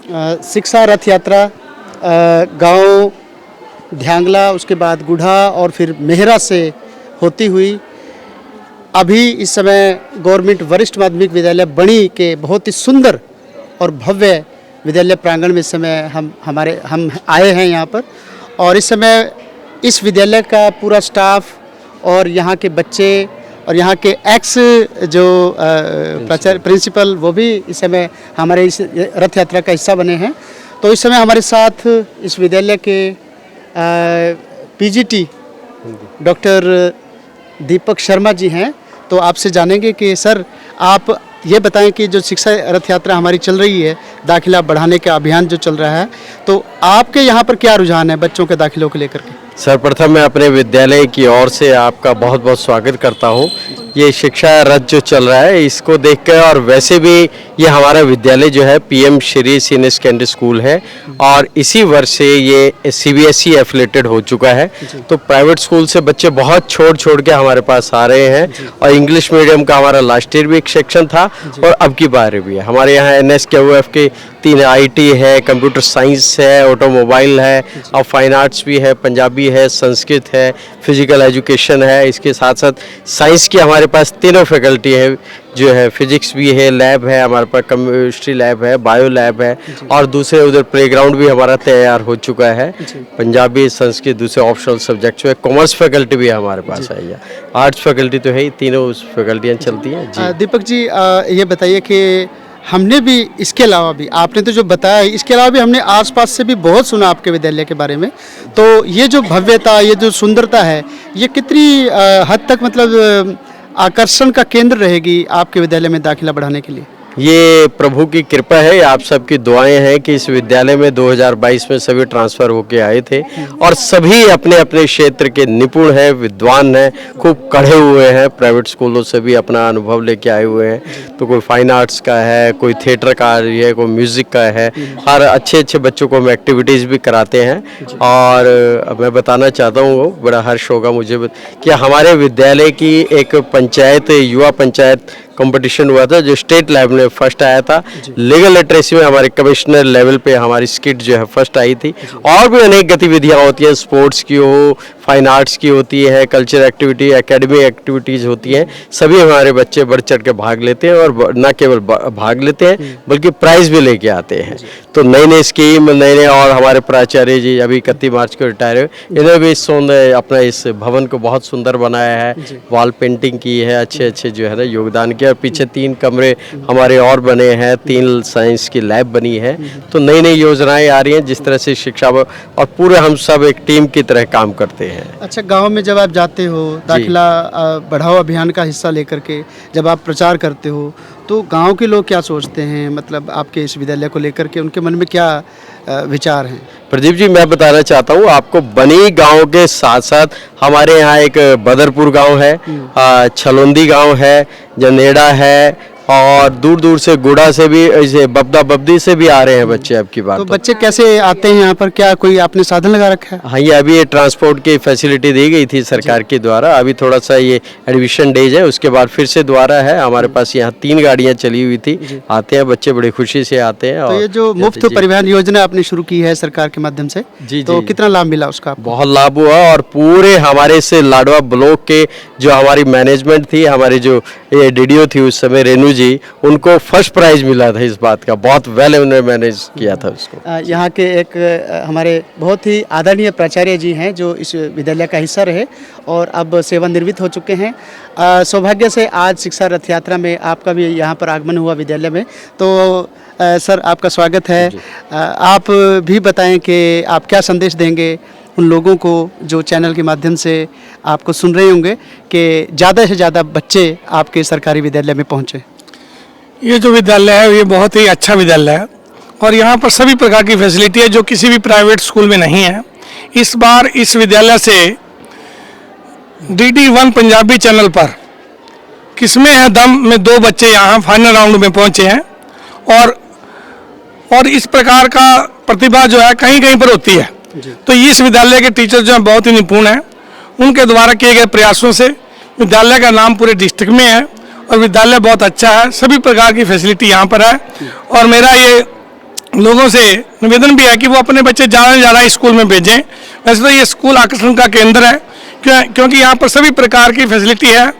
शिक्षा रथ यात्रा गांव ध्यांगला, उसके बाद गुढ़ा और फिर मेहरा से होती हुई अभी इस समय गवर्नमेंट वरिष्ठ माध्यमिक विद्यालय बणी के बहुत ही सुंदर और भव्य विद्यालय प्रांगण में इस समय हम आए हैं यहाँ पर। और इस समय इस विद्यालय का पूरा स्टाफ और यहाँ के बच्चे और यहाँ के एक्स जो प्राचार्य प्रिंसिपल वो भी इस समय हमारे इस रथ यात्रा का हिस्सा बने हैं। तो इस समय हमारे साथ इस विद्यालय के पीजीटी डॉक्टर दीपक शर्मा जी हैं। तो आपसे जानेंगे कि सर आप ये बताएं कि जो शिक्षा रथ यात्रा हमारी चल रही है, दाखिला बढ़ाने का अभियान जो चल रहा है, तो आपके यहाँ पर क्या रुझान है बच्चों के दाखिलों को लेकर के? सर्वप्रथम मैं अपने विद्यालय की ओर से आपका बहुत बहुत स्वागत करता हूँ। ये शिक्षा रथ जो चल रहा है इसको देखकर, और वैसे भी ये हमारा विद्यालय जो है PM Shri senior secondary school है और इसी वर्ष से ये सीबीएसई एफिलेटेड हो चुका है। तो प्राइवेट स्कूल से बच्चे बहुत छोड़ के हमारे पास आ रहे हैं और इंग्लिश मीडियम का हमारा लास्ट ईयर भी एक सेक्शन था और अब की बार भी है। हमारे यहाँ NSQF के 3 IT है, कंप्यूटर साइंस है, ऑटोमोबाइल है और फाइन आर्ट्स भी है, पंजाबी है, संस्कृत है, फिजिकल एजुकेशन है। इसके साथ साथ साइंस की हमारे पास तीनों फैकल्टी है जो है, फिजिक्स भी है, लैब है हमारे पास, केमिस्ट्री लैब है, बायो लैब है और दूसरे उधर प्लेग्राउंड भी हमारा तैयार हो चुका है। पंजाबी, संस्कृत, दूसरे ऑप्शनल सब्जेक्ट्स में कॉमर्स फैकल्टी भी है हमारे पास है, आर्ट्स फैकल्टी तो है ही, तीनों फैकल्टियाँ चलती हैं जी। दीपक जी ये बताइए कि हमने भी इसके अलावा भी, आपने तो जो बताया इसके अलावा भी हमने आसपास से भी बहुत सुना आपके विद्यालय के बारे में। तो ये जो भव्यता, ये जो सुंदरता है, ये कितनी हद तक मतलब आकर्षण का केंद्र रहेगी आपके विद्यालय में दाखिला बढ़ाने के लिए? ये प्रभु की कृपा है, आप सबकी दुआएं हैं कि इस विद्यालय में 2022 में सभी ट्रांसफ़र होके आए थे और सभी अपने अपने क्षेत्र के निपुण हैं, विद्वान हैं, खूब कढ़े हुए हैं। प्राइवेट स्कूलों से भी अपना अनुभव लेके आए हुए हैं। तो कोई फाइन आर्ट्स का है, कोई थिएटर का है, कोई म्यूज़िक का है। हर अच्छे बच्चों को हम एक्टिविटीज़ भी कराते हैं। और मैं बताना चाहता हूँ, बड़ा हर्ष होगा मुझे कि हमारे विद्यालय की एक पंचायत, युवा पंचायत कंपटीशन हुआ था जो स्टेट लेवल में फर्स्ट आया था। लीगल लिटरेसी में हमारे कमिश्नर लेवल पे हमारी स्किट जो है फर्स्ट आई थी। और भी अनेक गतिविधियां होती हैं, स्पोर्ट्स की हो, फाइन आर्ट्स की होती है, कल्चर एक्टिविटी, एकेडमिक एक्टिविटीज़ होती हैं। सभी हमारे बच्चे बढ़ चढ़ के भाग लेते हैं और न केवल भाग लेते हैं बल्कि प्राइज़ भी लेके आते हैं। तो नई स्कीम, नए और हमारे प्राचार्य जी अभी 31 मार्च को रिटायर हुए, इन्होंने भी अपना इस भवन को बहुत सुंदर बनाया है, वॉल पेंटिंग की है, अच्छे जो है ना योगदान किया। पीछे 3 कमरे हमारे और बने हैं, 3 साइंस की लैब बनी है। तो नई योजनाएं आ रही हैं जिस तरह से शिक्षा और पूरे हम सब एक टीम की तरह काम करते हैं। अच्छा, गांव में जब आप जाते हो दाखिला बढ़ाओ अभियान का हिस्सा लेकर के, जब आप प्रचार करते हो, तो गांव के लोग क्या सोचते हैं, मतलब आपके इस विद्यालय को लेकर के उनके मन में क्या विचार हैं? प्रदीप जी, मैं बताना चाहता हूँ आपको, बनी गांव के साथ साथ हमारे यहाँ एक बदरपुर गांव है, छलोंदी गांव है, जनेड़ा है और दूर से गुड़ा से भी, ऐसे बबदा बब्दी से भी आ रहे हैं बच्चे अब की बात। तो बच्चे कैसे आते हैं यहाँ पर, क्या कोई आपने साधन लगा रखा है? हाँ, ये अभी ये ट्रांसपोर्ट की फैसिलिटी दी गई थी सरकार के द्वारा। अभी थोड़ा सा ये एडमिशन डेज है, उसके बाद फिर से दोबारा है। हमारे पास यहाँ 3 गाड़ियाँ चली हुई थी, आते हैं बच्चे, बड़ी खुशी से आते हैं। तो ये जो मुफ्त परिवहन योजना आपने शुरू की है सरकार के माध्यम से, तो कितना लाभ मिला उसका? बहुत लाभ हुआ और पूरे हमारे से लाडवा ब्लॉक के जो हमारी मैनेजमेंट थी, हमारी जो DDO थी उस समय रेनू जी, उनको फर्स्ट प्राइज मिला था इस बात का। बहुत वेल उन्होंने मैनेज किया था उसको। यहाँ के एक हमारे बहुत ही आदरणीय प्राचार्य जी हैं जो इस विद्यालय का हिस्सा रहे और अब सेवानिवृत्त हो चुके हैं। सौभाग्य से आज शिक्षा रथ यात्रा में आपका भी यहाँ पर आगमन हुआ विद्यालय में। तो सर, आपका स्वागत है। आप भी बताएं कि आप क्या संदेश देंगे उन लोगों को जो चैनल के माध्यम से आपको सुन रहे होंगे कि ज़्यादा से ज़्यादा बच्चे आपके सरकारी विद्यालय में पहुँचे? ये जो विद्यालय है ये बहुत ही अच्छा विद्यालय है और यहाँ पर सभी प्रकार की फैसिलिटी है जो किसी भी प्राइवेट स्कूल में नहीं है। इस बार इस विद्यालय से DD1 पंजाबी चैनल पर किस्में हैं दम में 2 बच्चे यहाँ फाइनल राउंड में पहुँचे हैं और इस प्रकार का प्रतिभा जो है कहीं पर होती है। तो इस विद्यालय के टीचर जो हैं बहुत ही निपुण हैं। उनके द्वारा किए गए प्रयासों से विद्यालय का नाम पूरे डिस्ट्रिक्ट में है और विद्यालय बहुत अच्छा है। सभी प्रकार की फैसिलिटी यहाँ पर है और मेरा ये लोगों से निवेदन भी है कि वो अपने बच्चे ज़्यादा से ज़्यादा स्कूल में भेजें। वैसे तो ये स्कूल आकर्षण का केंद्र है, क्योंकि यहाँ पर सभी प्रकार की फैसिलिटी है।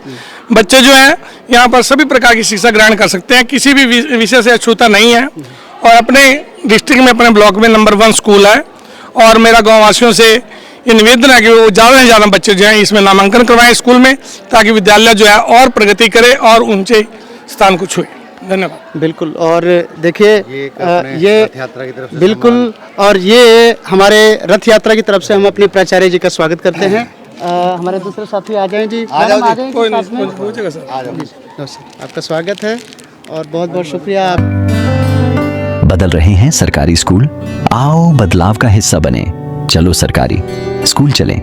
बच्चे जो हैं यहाँ पर सभी प्रकार की शिक्षा ग्रहण कर सकते हैं, किसी भी विषय से अछूता नहीं है। और अपने डिस्ट्रिक्ट में, अपने ब्लॉक में नंबर 1 स्कूल है। और मेरा गाँव वासियों से ये निवेदन है कि वो ज़्यादा से ज़्यादा बच्चे जो हैं इसमें नामांकन करवाएं स्कूल में, ताकि विद्यालय जो है और प्रगति करे और ऊंचे स्थान को छुए। धन्यवाद। बिल्कुल। और देखिए ये रथ यात्रा की तरफ से बिल्कुल, और ये हमारे रथ यात्रा की तरफ से हम अपने प्राचार्य जी का स्वागत करते हैं। हमारे दूसरे साथी आ जाएं जी, मैडम आ जाएं कोई जी साथ में। नहीं पूछेगा सर। नमस्ते, आपका स्वागत है और बहुत बहुत शुक्रिया। बदल रहे हैं सरकारी स्कूल? आओ बदलाव का हिस्सा बने। चलो सरकारी स्कूल चलें।